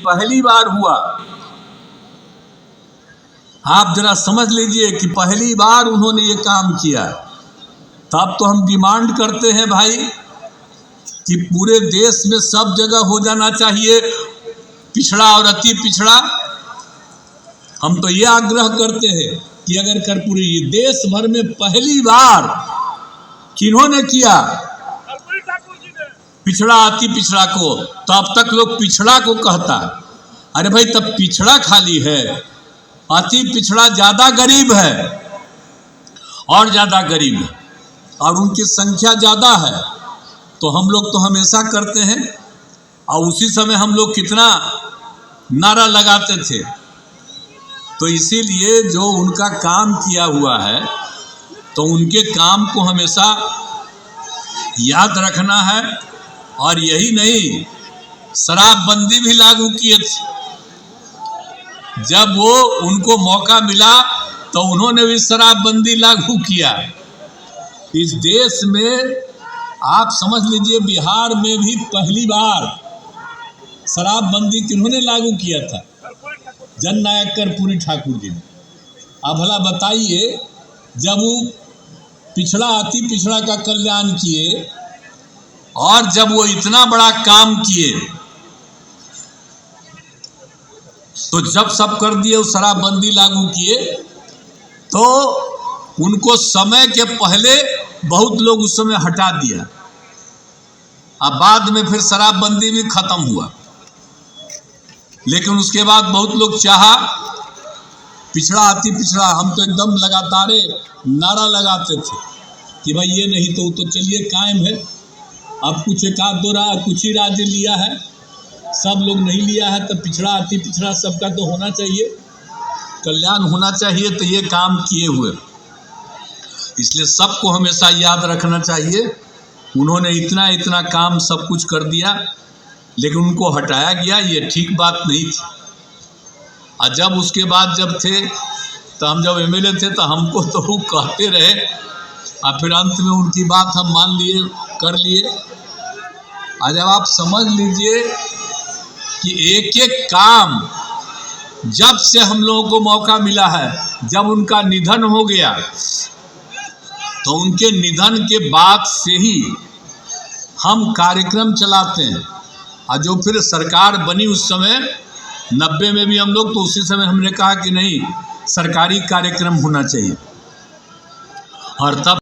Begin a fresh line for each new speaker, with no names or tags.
पहली बार हुआ। आप जरा समझ लीजिए कि पहली बार उन्होंने ये काम किया। तब तो हम डिमांड करते हैं भाई कि पूरे देश में सब जगह हो जाना चाहिए पिछड़ा और अति पिछड़ा। हम तो ये आग्रह करते हैं कि अगर कर्पूरी देश भर में पहली बार किन्होंने किया, पिछड़ा अति पिछड़ा को, तो अब तक लोग पिछड़ा को कहता। अरे भाई तब पिछड़ा खाली है, अति पिछड़ा ज्यादा गरीब है और ज्यादा गरीब है और उनकी संख्या ज्यादा है। तो हम लोग तो हमेशा करते हैं और उसी समय हम लोग कितना नारा लगाते थे। तो इसीलिए जो उनका काम किया हुआ है तो उनके काम को हमेशा याद रखना है। और यही नहीं, शराबबंदी भी लागू किए थे। जब वो उनको मौका मिला तो उन्होंने भी शराबबंदी लागू किया। इस देश में आप समझ लीजिए बिहार में भी पहली बार शराबबंदी किन्होंने लागू किया था? जननायक कर्पूरी ठाकुर जी ने। अब भला बताइए, जब वो पिछड़ा अति पिछड़ा का कल्याण किए और जब वो इतना बड़ा काम किए तो जब सब कर दिए शराबबंदी लागू किए तो उनको समय के पहले बहुत लोग उस समय हटा दिया। अब बाद में फिर शराबबंदी भी खत्म हुआ, लेकिन उसके बाद बहुत लोग चाहा पिछड़ा अति पिछड़ा। हम तो एकदम लगातार नारा लगाते थे कि भाई ये नहीं तो चलिए कायम है। अब कुछ एक आध दो कुछ ही राज्य लिया है, सब लोग नहीं लिया है, तो पिछड़ा अति पिछड़ा सबका तो होना चाहिए, कल्याण होना चाहिए। तो ये काम किए हुए, इसलिए सबको हमेशा याद रखना चाहिए उन्होंने इतना इतना काम सब कुछ कर दिया, लेकिन उनको हटाया गया, ये ठीक बात नहीं थी। और जब उसके बाद जब थे तो हम जब एमएलए थे तो हमको तो वो कहते रहे और फिर अंत में उनकी बात हम मान लिए, कर लिए। और जब आप समझ लीजिए कि एक एक काम जब से हम लोगों को मौका मिला है, जब उनका निधन हो गया तो उनके निधन के बाद से ही हम कार्यक्रम चलाते हैं। और जो फिर सरकार बनी उस समय 90 में भी हम लोग, तो उसी समय हमने कहा कि नहीं, सरकारी कार्यक्रम होना चाहिए। और तब